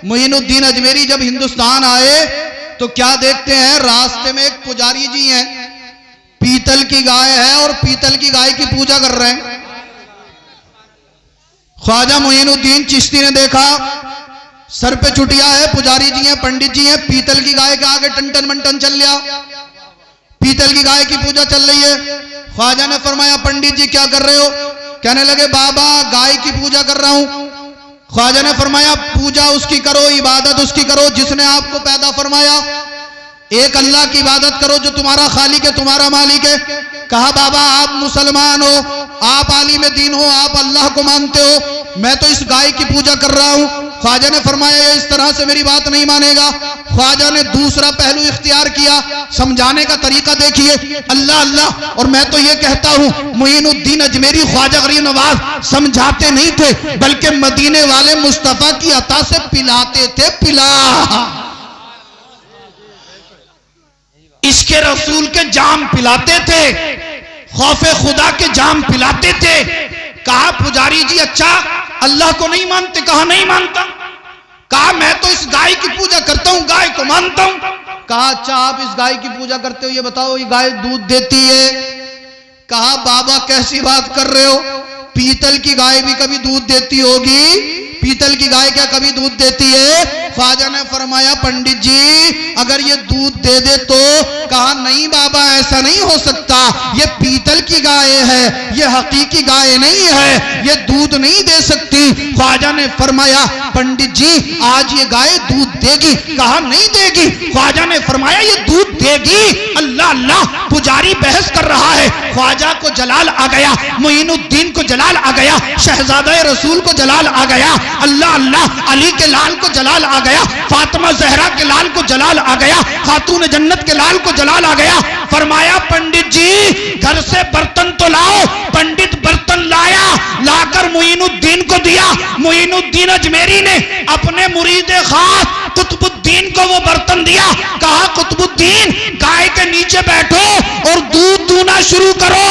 मोइनुद्दीन अजमेरी जब हिंदुस्तान आए तो क्या देखते हैं, रास्ते में एक पुजारी जी हैं, पीतल की गाय है और पीतल की गाय की पूजा कर रहे हैं। ख्वाजा मोइनुद्दीन चिश्ती ने देखा, सर पे चुटिया है, पुजारी जी हैं, पंडित जी हैं, पीतल की गाय के आगे टन मंटन चल लिया, पीतल की गाय की पूजा चल रही है। ख्वाजा ने फरमाया, पंडित जी क्या कर रहे हो? कहने लगे, बाबा गाय की पूजा कर रहा हूं। ख्वाजा ने फरमाया, पूजा उसकी करो, इबादत उसकी करो जिसने आपको पैदा फरमाया। एक अल्लाह की इबादत करो जो तुम्हारा खालिक है, तुम्हारा मालिक है। कहा, बाबा आप मुसलमान हो, आप आलिम दीन हो, आप अल्लाह को मानते हो, मैं तो इस गाय की पूजा कर रहा हूं। ख्वाजा ने फरमाया, ये इस तरह से मेरी बात नहीं मानेगा। ख्वाजा ने दूसरा पहलू इख्तियार किया, समझाने का तरीका देखिए, अल्लाह अल्लाह। और मैं तो ये कहता हूं, मोइनुद्दीन अजमेरी ख्वाजा गरीब नवाज समझाते नहीं थे, बल्कि मदीने वाले मुस्तफा की अता से पिलाते थे, पिला इसके रसूल के जाम पिलाते थे, खौफे खुदा के जाम पिलाते थे। कहा, पुजारी जी अच्छा अल्लाह को नहीं मानते? कहा, नहीं मानता। कहा, मैं तो इस गाय की पूजा करता हूं, गाय को मानता हूं। कहा, अच्छा आप इस गाय की पूजा करते हो, ये बताओ ये गाय दूध देती है? कहा, बाबा कैसी बात कर रहे हो, पीतल की गाय भी कभी दूध देती होगी, पीतल की गाय क्या कभी दूध देती है? ख्वाजा ने फरमाया, पंडित जी अगर ये दूध दे दे तो? कहा, नहीं बाबा ऐसा नहीं हो सकता, ये पीतल की गाय है, ये हकीकी गाय नहीं है, ये दूध नहीं दे सकती। ख्वाजा ने फरमाया, पंडित जी आज ये गाय दूध देगी? कहा, नहीं देगी। ख्वाजा ने फरमाया, ये दूध देगी? अल्लाह अल्लाह, पुजारी बहस कर रहा है। ख्वाजा को जलाल आ गया, मोइनुद्दीन को जलाल आ गया, शहजादा रसूल को जलाल आ गया, अल्लाह अल्लाह, अली के लाल को जलाल आ गया, फातिमा जहरा के लाल को जलाल आ गया, खातून जन्नत के लाल को जलाल आ गया। फरमाया, पंडित जी घर से बर्तन तो लाओ। पंडित बर्तन लाया, लाकर मोइनुद्दीन को दिया। मोइनुद्दीन अजमेरी ने अपने मुरीदे खास कुतुबुद्दीन को वो बर्तन दिया। कहा, कुतुबुद्दीन गाय के नीचे बैठो और दूध दूना शुरू करो।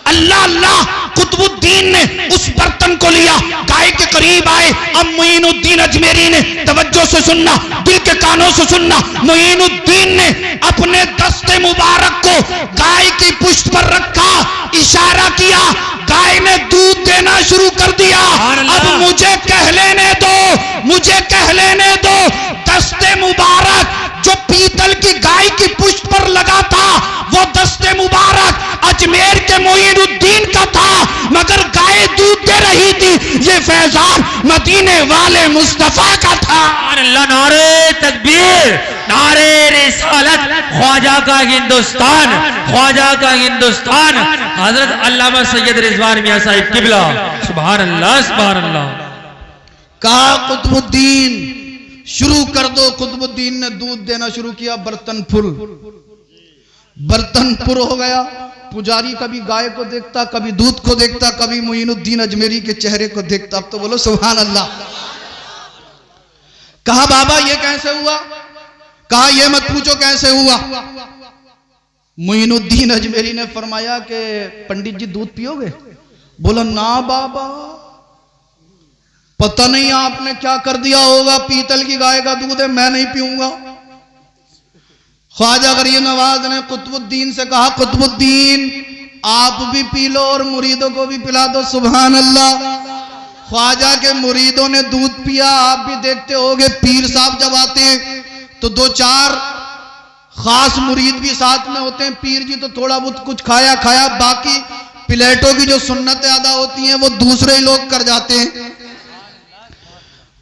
अल्लाह अल्लाह, कुतुबुद्दीन ने उस बर्तन को लिया, गाय के करीब आए। अब मोइनुद्दीन अजमेरी ने तवज्जो से सुनना, दिल के कानों से सुनना, मोइनुद्दीन ने अपने दस्ते मुबारक को गाय की पुष्ट पर रखा, इशारा किया, गाय ने दूध देना शुरू कर दिया। अब मुझे कह लेने दो, मुझे कह लेने दो, दस्ते मुबारक जो पीतल की गाय की पुष्ट पर लगा था, वो दस्ते मुबारक अजमेर के मोइनुद्दीन का था, मगर गाय दूध दे रही थी, ये फैजान मदीने वाले मुस्तफा का था। अल्लाह, नारे तकबीर, नारे रिसालत, ख्वाजा का हिंदुस्तान, ख्वाजा का हिंदुस्तान, हजरत अल्लामा सैयद रिजवान मियां साहिब किबला, सुभान अल्लाह, सुभान अल्लाह। कहा, कुतुबुद्दीन शुरू कर दो। कुतुबुद्दीन ने दूध देना शुरू किया, बर्तन फुल, बर्तन पुर हो गया। पुजारी कभी गाय को देखता, कभी दूध को देखता, कभी मोइनुद्दीन अजमेरी के चेहरे को देखता। अब तो बोलो सुभान अल्लाह। कहा, बाबा ये कैसे हुआ? कहा, ये मत पूछो कैसे हुआ। मोइनुद्दीन अजमेरी ने फरमाया कि पंडित जी दूध पियोगे? बोला, ना बाबा, पता नहीं आपने क्या कर दिया होगा, पीतल की गाय का दूध है, मैं नहीं पीऊंगा। ख्वाजा गरीब नवाज ने कुतुबुद्दीन से कहा, कुतुबुद्दीन आप भी पी लो और मुरीदों को भी पिला दो। सुभान अल्लाह। ख्वाजा के मुरीदों ने दूध पिया। आप भी देखते होगे, पीर साहब जब आते हैं तो दो चार खास मुरीद भी साथ में होते हैं। पीर जी तो थोड़ा बहुत कुछ खाया, बाकी प्लेटों की जो सुन्नतें अदा होती हैं वो दूसरे लोग कर जाते हैं।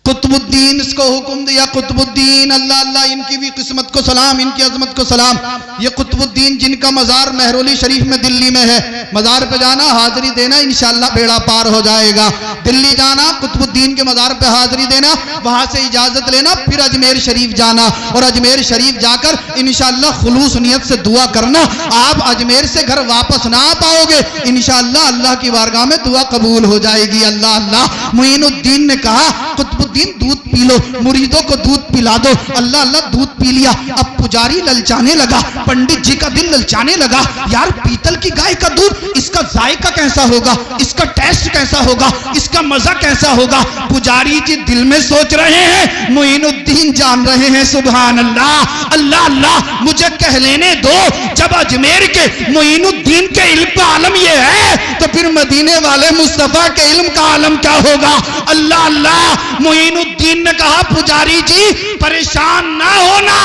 कुतुबुद्दीन इसको हुक्म दिया, कुतुबुद्दीन अल्लाह अल्लाह, इनकी भी किस्मत को सलाम, इनकी अजमत को सलाम। ये कुतुबुद्दीन जिनका मज़ार मेहरौली शरीफ में दिल्ली में है, मज़ार पे जाना, हाजिरी देना, इंशाअल्लाह बेड़ा पार हो जाएगा। दिल्ली जाना, कुतुबुद्दीन के मज़ार पे हाजिरी देना, वहां से इजाजत लेना, फिर अजमेर शरीफ जाना और अजमेर शरीफ जाकर इंशाअल्लाह खुलूस नियत से दुआ करना। आप अजमेर से घर वापस ना आ पाओगे, इंशाअल्लाह अल्लाह की बारगाह में दुआ कबूल हो जाएगी। अल्लाह अल्लाह। मोइनुद्दीन ने कहा, कुतुबुद्दीन दूध पी लो, मुरीदों को दूध पिला दो। अल्लाह अल्लाह दूध पी लिया। अब पुजारी ललचाने लगा, पंडित जी का दिल ललचाने लगा, यार पीतल की गाय का दूध, इसका जायका कैसा होगा, इसका टेस्ट कैसा होगा, इसका मजा कैसा होगा। पुजारी जी दिल में सोच रहे हैं, मोइनुद्दीन जान रहे हैं सुभान अल्लाह। अल्लाह अल्लाह मुझे कह लेने दो, जब अजमेर के मोइनुद्दीन के इल्म का आलम ये है तो फिर मदीने वाले मुस्तफा के इल्म का आलम क्या होगा। अल्लाह अल्लाह। मोइनुद्दीन ने कहा पुजारी जी परेशान ना होना,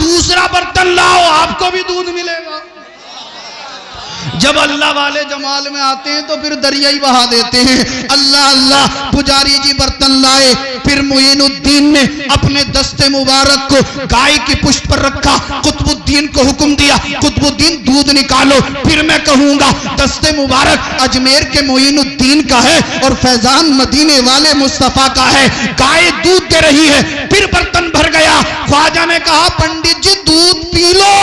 दूसरा बर्तन लाओ, आपको भी दूध मिलेगा। जब अल्लाह वाले जमाल में आते हैं तो फिर दरिया ही बहा देते हैं। अल्लाह अल्लाह। पुजारी जी बर्तन लाए, फिर मोइनुद्दीन ने अपने दस्ते मुबारक को गाय की पुष्ट पर रखा, कुतुबुद्दीन को हुक्म दिया, कुतुबुद्दीन दूध निकालो। फिर मैं कहूंगा दस्ते मुबारक अजमेर के मोइनुद्दीन का है और फैजान मदीने वाले मुस्तफा का है। गाय दूध दे रही है, फिर बर्तन भर गया। ख्वाजा ने कहा पंडित जी दूध पी लो।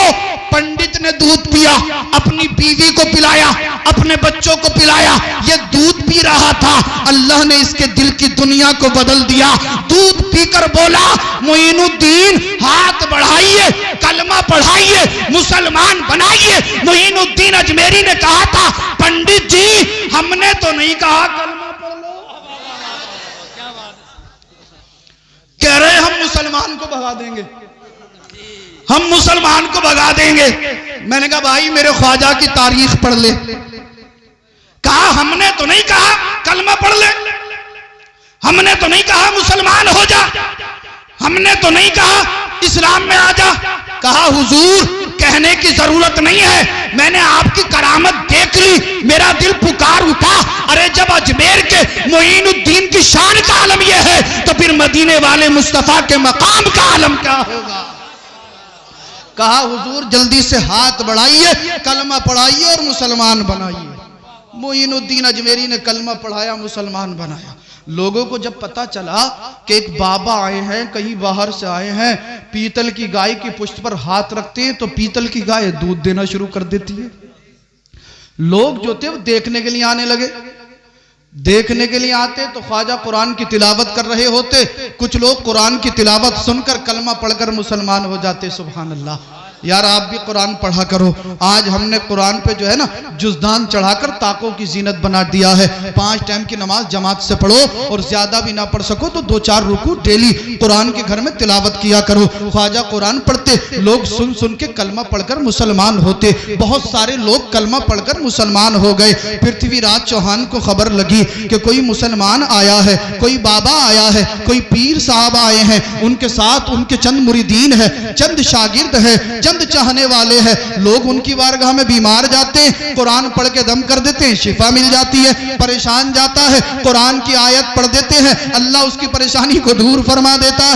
पंडित ने दूध पिया, अपनी बीवी को पिलाया, अपने बच्चों को पिलाया। ये दूध पी रहा था, अल्लाह ने इसके दिल की दुनिया को बदल दिया। दूध पीकर बोला मोइनुद्दीन हाथ बढ़ाइए, कलमा पढ़ाइए, मुसलमान बनाइए। मोइनुद्दीन अजमेरी ने कहा था पंडित जी हमने तो नहीं कहा कलमा पढ़ लो, कह रहे हम मुसलमान को भगा देंगे, हम मुसलमान को भगा देंगे। मैंने कहा भाई मेरे ख्वाजा की तारीख पढ़ ले। कहा हमने तो नहीं कहा कलमा पढ़ ले, हमने तो नहीं कहा मुसलमान हो जा, हमने तो नहीं कहा इस्लाम में आ जा। कहा हुजूर कहने की जरूरत नहीं है, मैंने आपकी करामत देख ली, मेरा दिल पुकार उठा। अरे जब अजमेर के मोइनुद्दीन की शान का आलम यह है तो फिर मदीने वाले मुस्तफा के मकाम का आलम क्या होगा। कहा हुजूर जल्दी से हाथ बढ़ाइए, कलमा पढ़ाइए और मुसलमान बनाइए। मोइनुद्दीन अजमेरी ने कलमा पढ़ाया, मुसलमान बनाया। लोगों को जब पता चला कि एक बाबा आए हैं, कहीं बाहर से आए हैं, पीतल की गाय की पुष्ट पर हाथ रखते हैं तो पीतल की गाय दूध देना शुरू कर देती है। लोग जो थे वो देखने के लिए आने लगे। देखने के लिए आते तो ख्वाजा कुरान की तिलावत कर रहे होते, कुछ लोग कुरान की तिलावत सुनकर कलमा पढ़कर मुसलमान हो जाते। सुभान अल्लाह। यार आप भी कुरान पढ़ा करो। आज हमने कुरान पे जो है ना जुज़दान चढ़ाकर ताकों की जीनत बना दिया है। 5 टाइम की नमाज जमात से पढ़ो और ज्यादा भी ना पढ़ सको तो 2-4 रुकू डेली कुरान के घर में तिलावत किया करो। ख्वाजा कुरान पढ़ते, लोग सुन सुन के कलमा पढ़कर मुसलमान होते। बहुत सारे लोग कलमा पढ़कर मुसलमान हो गए। पृथ्वीराज चौहान को खबर लगी कि कोई मुसलमान आया है, कोई बाबा आया है, कोई पीर साहब आए हैं, उनके साथ उनके चंद मुरीदीन है, चंद शागिर्द है, चंद चाहने वाले हैं। लोग उनकी बारगाह में बीमार जाते हैं, कुरान पढ़ के दम कर देते हैं, शिफा मिल जाती है। परेशान जाता है, कुरान की आयत पढ़ देते हैं, अल्लाह उसकी परेशानी को दूर फरमा देता है।